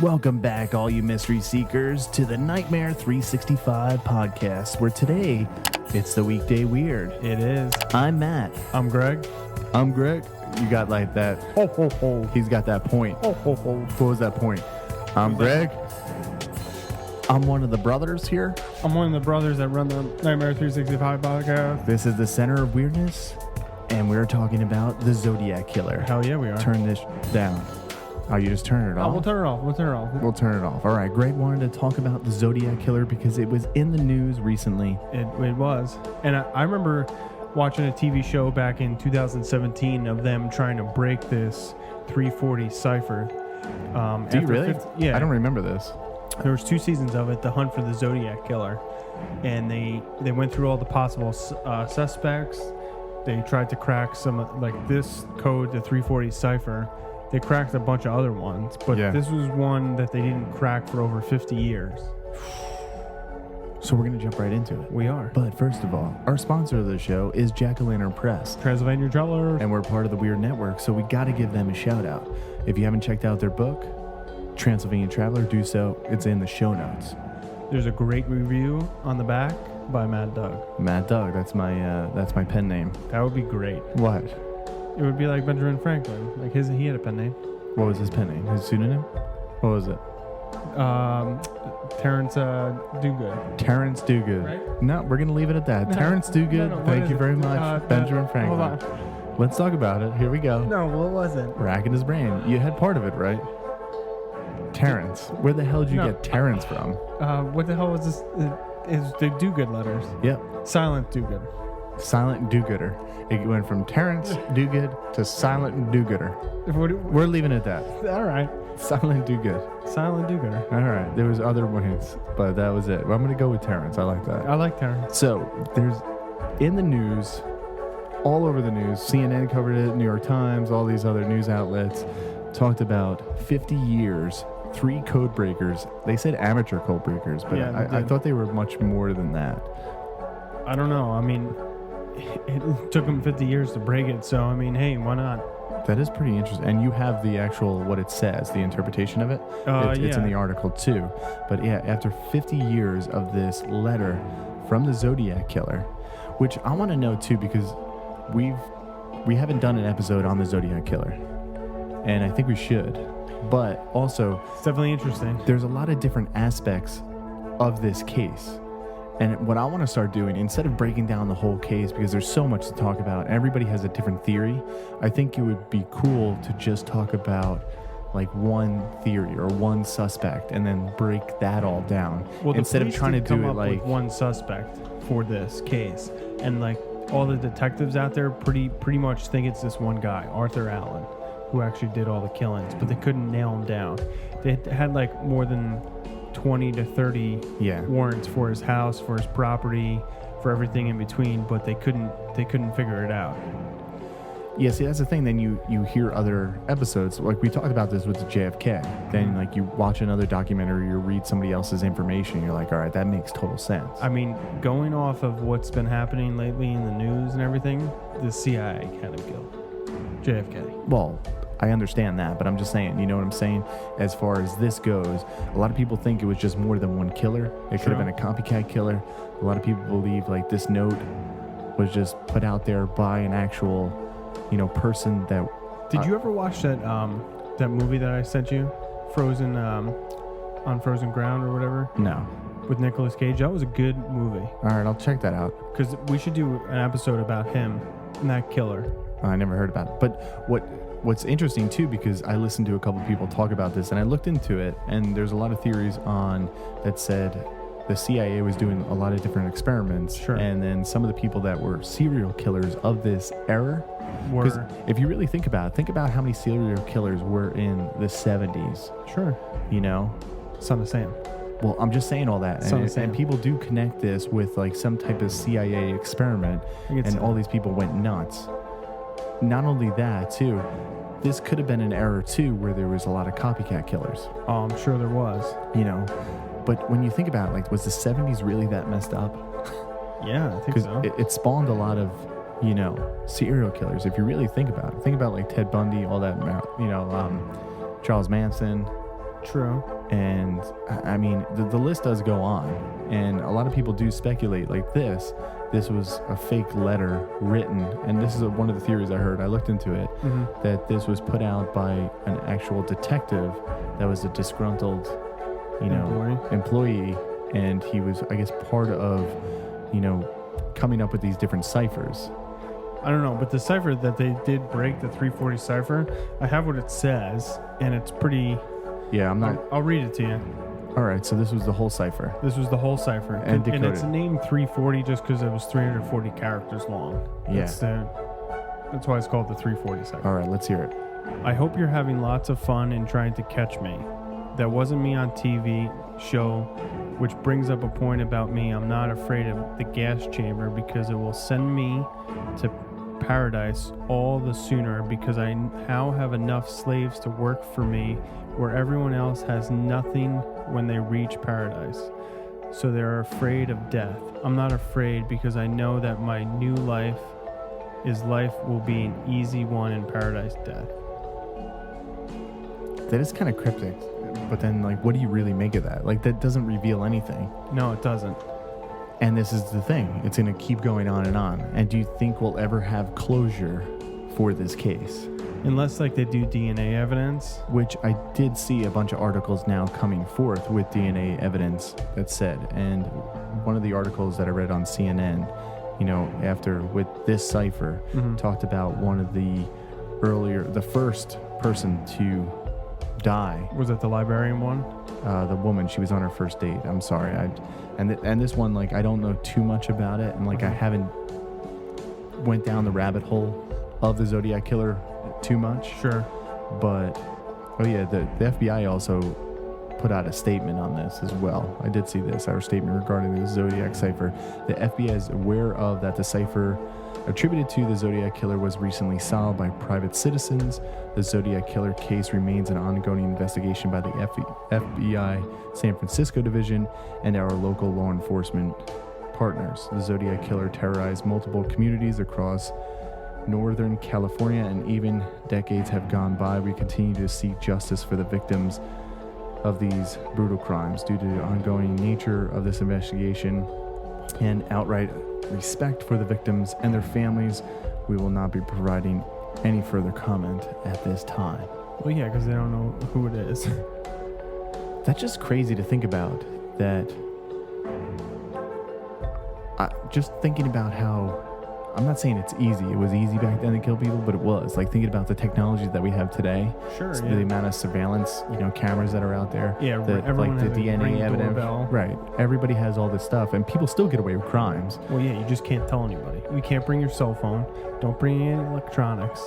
Welcome back, all you mystery seekers, to the Nightmare 365 podcast, where today it's the Weekday Weird. It is. I'm Matt. I'm Greg. I'm Greg. You got like that. Ho, ho, ho. He's got that point. Ho, ho, ho. What was that point? I'm Greg. I'm one of the brothers here. I'm one of the brothers that run the Nightmare 365 podcast. This is the center of weirdness, and we're talking about the Zodiac Killer. Hell yeah, we are. Turn this down. Oh, you just turn it off? We'll turn it off. We'll turn it off. All right, Greg wanted to talk about the Zodiac Killer because it was in the news recently. It was. And I remember watching a TV show back in 2017 of them trying to break this 340 Cipher. Do you really? Yeah. I don't remember this. There was 2 seasons of it, The Hunt for the Zodiac Killer. And they went through all the possible suspects. They tried to crack some, like this code, the 340 Cipher. They cracked a bunch of other ones, but This was one that they didn't crack for over 50 years. So we're going to jump right into it. We are. But first of all, our sponsor of the show is Jack-O-Lantern Press. Transylvania Traveler. And we're part of the Weird Network, so we got to give them a shout out. If you haven't checked out their book, Transylvania Traveler, do so. It's in the show notes. There's a great review on the back by Mad Doug. Mad Doug, that's my pen name. That would be great. What? It would be like Benjamin Franklin. Like he had a pen name. What was his pen name? His pseudonym? What was it? Terrence Dogood. Terrence Dogood. Right? No, we're going to leave it at that. No, Terrence Dogood, no, thank you very much. Benjamin Franklin. Hold on. Let's talk about it. Here we go. No, what was it? Racking his brain. You had part of it, right? Terrence. Where the hell did you get Terrence from? What the hell was this? Is the Dogood letters. Yep. Silent Dogood. Silent do-gooder. It went from Terrence do-good to Silent do-gooder. We're leaving it at that. All right. Silent do-good. Silent do-gooder. All right. There was other ones, but that was it. Well, I'm going to go with Terrence. I like that. I like Terrence. So there's in the news, all over the news, CNN covered it, New York Times, all these other news outlets talked about 50 years, 3 code breakers. They said amateur code breakers, but yeah, I thought they were much more than that. I don't know. I mean, it took them 50 years to break it, so I mean, hey, why not? That is pretty interesting. And you have the actual, what it says, the interpretation of it. It's in the article too. But yeah, after 50 years of this letter from the Zodiac Killer, which I want to know too, because we haven't done an episode on the Zodiac Killer, and I think we should. But also, it's definitely interesting. There's a lot of different aspects of this case. And what I want to start doing, instead of breaking down the whole case, because there's so much to talk about, everybody has a different theory, I think it would be cool to just talk about like one theory or one suspect and then break that all down. Well, instead of trying to do it like one suspect for this case. And like all the detectives out there pretty much think it's this one guy, Arthur Allen, who actually did all the killings, but they couldn't nail him down. They had like more than 20 to 30 warrants for his house, for his property, for everything in between, but they couldn't figure it out. Yeah, see, that's the thing. Then you hear other episodes, like we talked about this with the JFK. Then like you watch another documentary or read somebody else's information, you're like, all right, that makes total sense. I mean, going off of what's been happening lately in the news and everything, the CIA had him killed. JFK. Well, I understand that, but I'm just saying, you know what I'm saying? As far as this goes, a lot of people think it was just more than one killer. It could have been a copycat killer. A lot of people believe like this note was just put out there by an actual, person that... Did you ever watch that movie that I sent you? Frozen, on Frozen Ground or whatever? No. With Nicolas Cage? That was a good movie. All right, I'll check that out. Because we should do an episode about him and that killer. I never heard about it. But what's interesting too, because I listened to a couple people talk about this and I looked into it, and there's a lot of theories that said the CIA was doing a lot of different experiments. Sure. And then some of the people that were serial killers of this era, because if you really think about how many serial killers were in the 70s. Sure. Son of Sam. Well, I'm just saying all that. And people do connect this with like some type of CIA experiment, and all these people went nuts. Not only that, too, this could have been an era, too, where there was a lot of copycat killers. Oh, I'm sure there was. But when you think about it, like, was the 70s really that messed up? Yeah, I think so. Because it spawned a lot of, serial killers. If you really think about it. Think about, like, Ted Bundy, all that, Charles Manson, True. And I mean, the list does go on, and a lot of people do speculate like this was a fake letter written, and this is one of the theories I heard. I looked into it, that this was put out by an actual detective that was a disgruntled, employee, and he was, I guess, part of, coming up with these different ciphers. I don't know, but the cipher that they did break, the 340 cipher, I have what it says, and it's pretty... Yeah, I'm not... I'll read it to you. All right, so this was the whole cipher. This was the whole cipher. And it's named 340 just because it was 340 characters long. Yeah. That's why it's called the 340 cipher. All right, let's hear it. I hope you're having lots of fun in trying to catch me. That wasn't me on TV show, which brings up a point about me. I'm not afraid of the gas chamber because it will send me to paradise all the sooner, because I now have enough slaves to work for me where everyone else has nothing when they reach paradise. So they're afraid of death. I'm not afraid because I know that my new life will be an easy one in paradise death. That is kind of cryptic, but then what do you really make of that? That doesn't reveal anything. No, it doesn't. And this is the thing. It's going to keep going on. And do you think we'll ever have closure for this case? Unless they do DNA evidence. Which I did see a bunch of articles now coming forth with DNA evidence that said. And one of the articles that I read on CNN, after with this cipher, talked about one of the first person to die. Was it the librarian one? The woman, she was on her first date. I'm sorry. And this one, I don't know too much about it, and I haven't went down the rabbit hole of the Zodiac killer too much. Sure. But the FBI also put out a statement on this as well. I did see this, our statement regarding the Zodiac cipher. The FBI is aware of that the cipher attributed to the Zodiac killer was recently solved by private citizens. The Zodiac killer case remains an ongoing investigation by the FBI San Francisco division and our local law enforcement partners. The Zodiac killer terrorized multiple communities across Northern California, and even decades have gone by. We continue to seek justice for the victims of these brutal crimes. Due to the ongoing nature of this investigation and outright respect for the victims and their families, we will not be providing any further comment at this time. Well, yeah, because they don't know who it is. That's just crazy to think about. That just thinking about how, I'm not saying it's easy. It was easy back then to kill people, but it was. Thinking about the technology that we have today. Sure, The amount of surveillance, cameras that are out there. Yeah, everyone has the DNA evidence. Doorbell. Right. Everybody has all this stuff, and people still get away with crimes. Well, yeah, you just can't tell anybody. You can't bring your cell phone. Don't bring any electronics.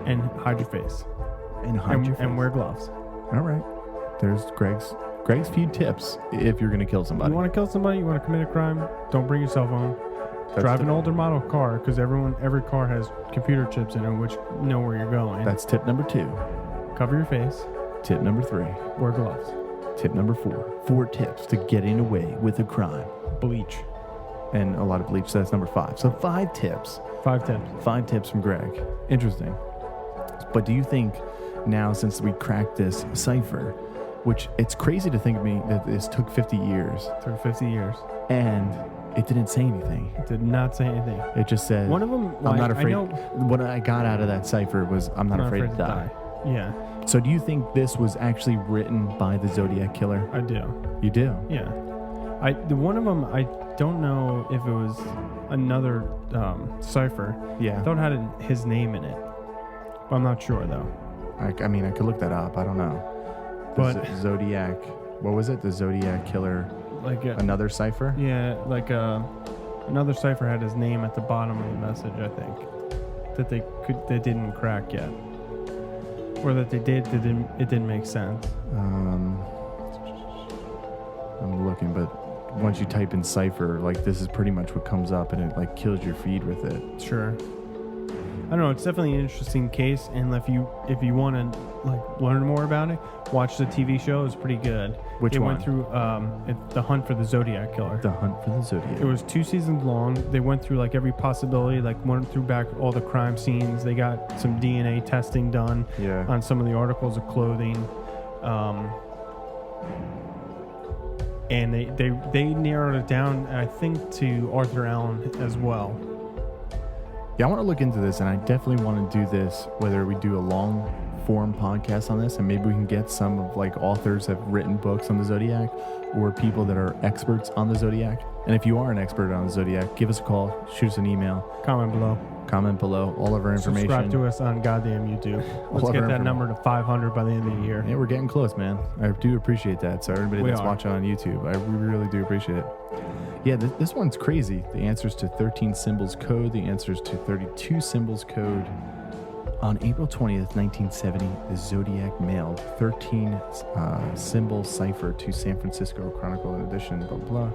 And hide your face. And wear gloves. All right. There's Greg's few tips if you're going to kill somebody. You want to kill somebody? You want to commit a crime? Don't bring your cell phone. Drive an older model car, because every car has computer chips in it which know where you're going. That's tip number 2. Cover your face. Tip number 3. Wear gloves. Tip number 4. 4 tips to getting away with a crime. Bleach. And a lot of bleach. So that's number 5. So 5 tips. 5 tips. 5 tips from Greg. Interesting. But do you think now, since we cracked this cipher, which it's crazy to think of me that this took 50 years. It took 50 years. And it didn't say anything. It did not say anything. It just said, one of them, I'm not afraid. What I got out of that cipher was, I'm not afraid to die. Yeah. So do you think this was actually written by the Zodiac killer? I do. You do? Yeah. One of them, I don't know if it was another cipher. Yeah. I thought it had his name in it. But I'm not sure, though. I could look that up. I don't know. But Zodiac, what was it? The Zodiac killer, another cipher? Yeah, another cipher had his name at the bottom of the message, I think, that they didn't crack yet, or that they did. It didn't make sense. I'm looking, but once you type in cipher, this is pretty much what comes up, and it kills your feed with it. Sure. I don't know. It's definitely an interesting case, and if you want to learn more about it, watch the TV show. It's pretty good. Which one? Went through The Hunt for the Zodiac Killer. The Hunt for the Zodiac. It was 2 seasons long. They went through every possibility. Went through back all the crime scenes. They got some DNA testing done on some of the articles of clothing. And they narrowed it down, I think, to Arthur Allen as well. Yeah, I want to look into this, and I definitely want to do this, whether we do a long form podcast on this, and maybe we can get some of like authors that have written books on the Zodiac, or people that are experts on the Zodiac. And if you are an expert on the Zodiac, give us a call, shoot us an email. Comment below all of our information. Subscribe to us on goddamn YouTube. Let's get that number to 500 by the end of the year. Yeah, we're getting close, man. I do appreciate that. So everybody that's watching on YouTube, we really do appreciate it. Yeah, this one's crazy. The answers to 13 symbols code, the answers to 32 symbols code. On April 20th, 1970, the Zodiac mailed 13 symbol cipher to San Francisco Chronicle in addition, blah, blah,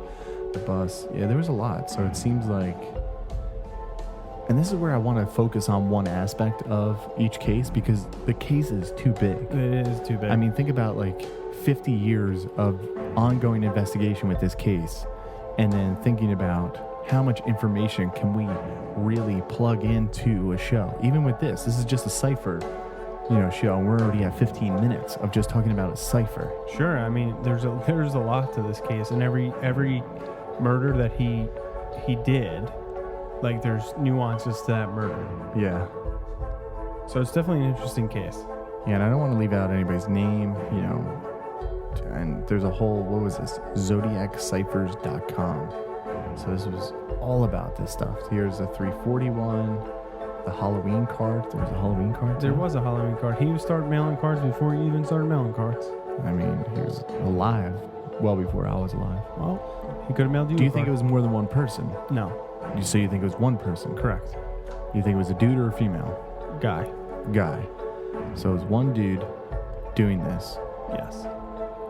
the bus. Yeah, there was a lot. So it seems like, and this is where I want to focus on one aspect of each case, because the case is too big. It is too big. I mean, think about like 50 years of ongoing investigation with this case, and then thinking about how much information can we really plug into a show. Even with this is just a cipher, show, and we're already at 15 minutes of just talking about a cipher. Sure. I mean, there's a lot to this case, and every murder that he did, like, there's nuances to that murder. Yeah. So it's definitely an interesting case. Yeah, and I don't want to leave out anybody's name, and there's a whole, what was this? ZodiacCiphers.com. So this was all about this stuff. Here's a 341, the Halloween card. There was a Halloween card. There was a Halloween card. He started mailing cards before he even started mailing cards. I mean, he was alive well before I was alive. Well, he could have mailed you. Do you think it was more than one person? No. So you think it was one person? Correct. You think it was a dude or a female? Guy. So it was one dude doing this. Yes.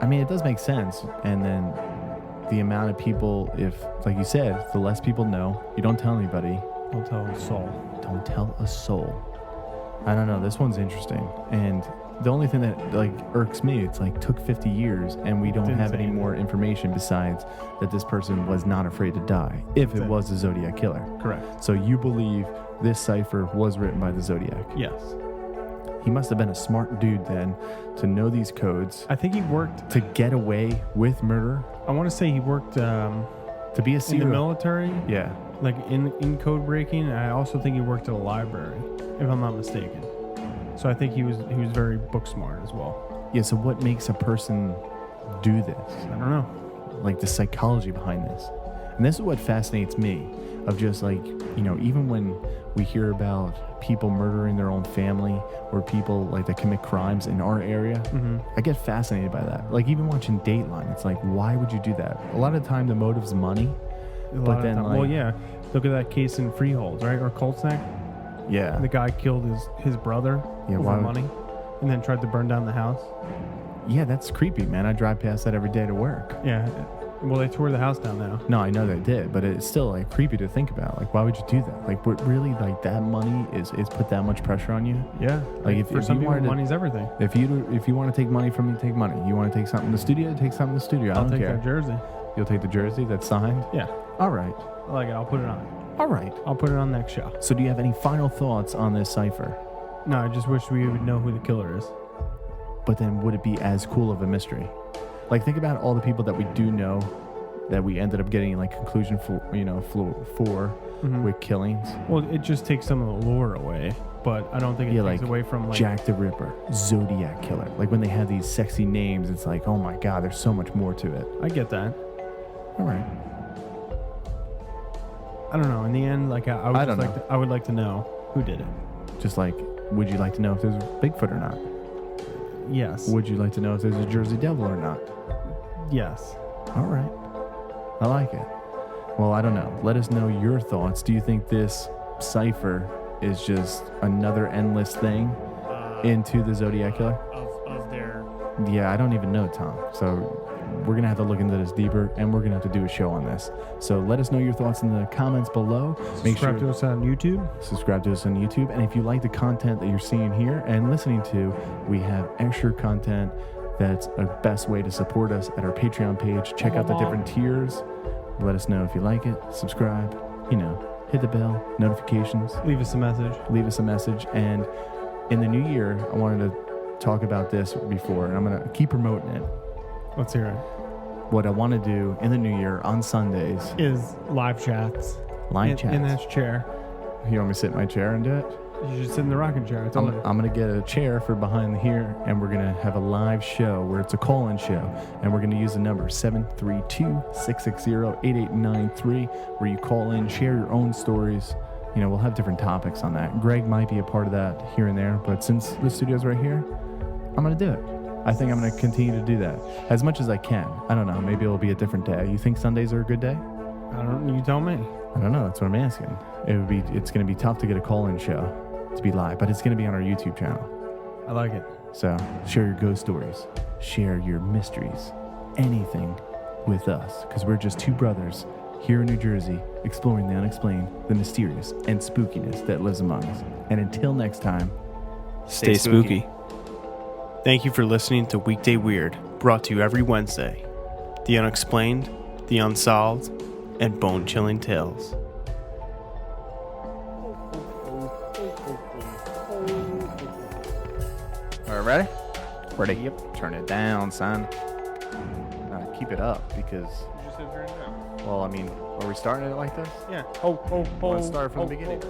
I mean, it does make sense. And then the amount of people, if, like you said, the less people know, you don't tell anybody. Don't tell a soul. Don't tell a soul. I don't know. This one's interesting. And the only thing that irks me, it's took 50 years and we don't have any more information besides that this person was not afraid to die if it was the Zodiac killer. Correct. So you believe this cipher was written by the Zodiac? Yes. He must have been a smart dude then to know these codes. I think he worked to get away with murder. I want to say he worked to be a in the military. Yeah. In code breaking. I also think he worked at a library, if I'm not mistaken. So I think he was very book smart as well. Yeah. So what makes a person do this? I don't know. Like the psychology behind this, and this is what fascinates me. Of just even when we hear about people murdering their own family or people that commit crimes in our area, I get fascinated by that. Even watching Dateline, it's why would you do that? A lot of the time the motive's money, but then well, yeah, look at that case in Freehold, right? Or Colts Neck. Yeah, the guy killed his brother over money, and then tried to burn down the house. Yeah, that's creepy, man. I drive past that every day to work. Yeah. Well, they tore the house down now. No, I know they did, but it's still creepy to think about. Why would you do that? Really, that money is put that much pressure on you? Yeah. If some people, money's everything. If you want to take money from me, take money. You want to take something in the studio, take something in the studio. I'll take care. that jersey. You'll take the jersey that's signed? Yeah. All right. I like it. I'll put it on. All right. I'll put it on next show. So do you have any final thoughts on this cipher? No, I just wish we would know who the killer is. But then would it be as cool of a mystery? Think about all the people that we do know that we ended up getting conclusion for with killings. Well, it just takes some of the lore away, but I don't think it takes away from Jack the Ripper, Zodiac killer. When they have these sexy names, it's oh my god, there's so much more to it. I get that. All right. I don't know. In the end, I would like to know who did it. Just would you like to know if there's Bigfoot or not? Yes. Would you like to know if there's a Jersey Devil or not? Yes. All right. I like it. Well, I don't know. Let us know your thoughts. Do you think this cipher is just another endless thing into the Zodiac killer? Of their... Yeah, I don't even know, Tom. So we're going to have to look into this deeper, and we're going to have to do a show on this. So let us know your thoughts in the comments below. Subscribe to us on YouTube. Subscribe to us on YouTube. And if you like the content that you're seeing here and listening to, we have extra content. That's a best way to support us at our Patreon page. Check out the different tiers. Let us know if you like it. Subscribe. Hit the bell. Notifications. Leave us a message. And in the new year, I wanted to talk about this before, and I'm going to keep promoting it. Let's hear it. What I want to do in the new year on Sundays Is live chats. Live chats. In this chair. You want me to sit in my chair and do it? You should sit in the rocking chair. I told you. I'm going to get a chair for behind here, and we're going to have a live show where it's a call-in show, and we're going to use the number 732-660-8893, where you call in, share your own stories. You know, we'll have different topics on that. Greg might be a part of that here and there, but since the studio's right here, I'm going to do it. I think I'm going to continue to do that as much as I can. I don't know. Maybe it'll be a different day. You think Sundays are a good day? You tell me. I don't know. That's what I'm asking. It's going to be tough to get a call-in show to be live, but it's going to be on our YouTube channel. I like it. So share your ghost stories, share your mysteries, anything with us, because we're just two brothers here in New Jersey exploring the unexplained, the mysterious, and spookiness that lives among us. And until next time, stay spooky. Thank you for listening to Weekday Weird, brought to you every Wednesday. The unexplained, the unsolved, and bone-chilling tales. All right, ready? Ready. Yep. Turn it down, son. Keep it up because. You just said turn it down. Well, I mean, are we starting it like this? Yeah. Let's start from the beginning.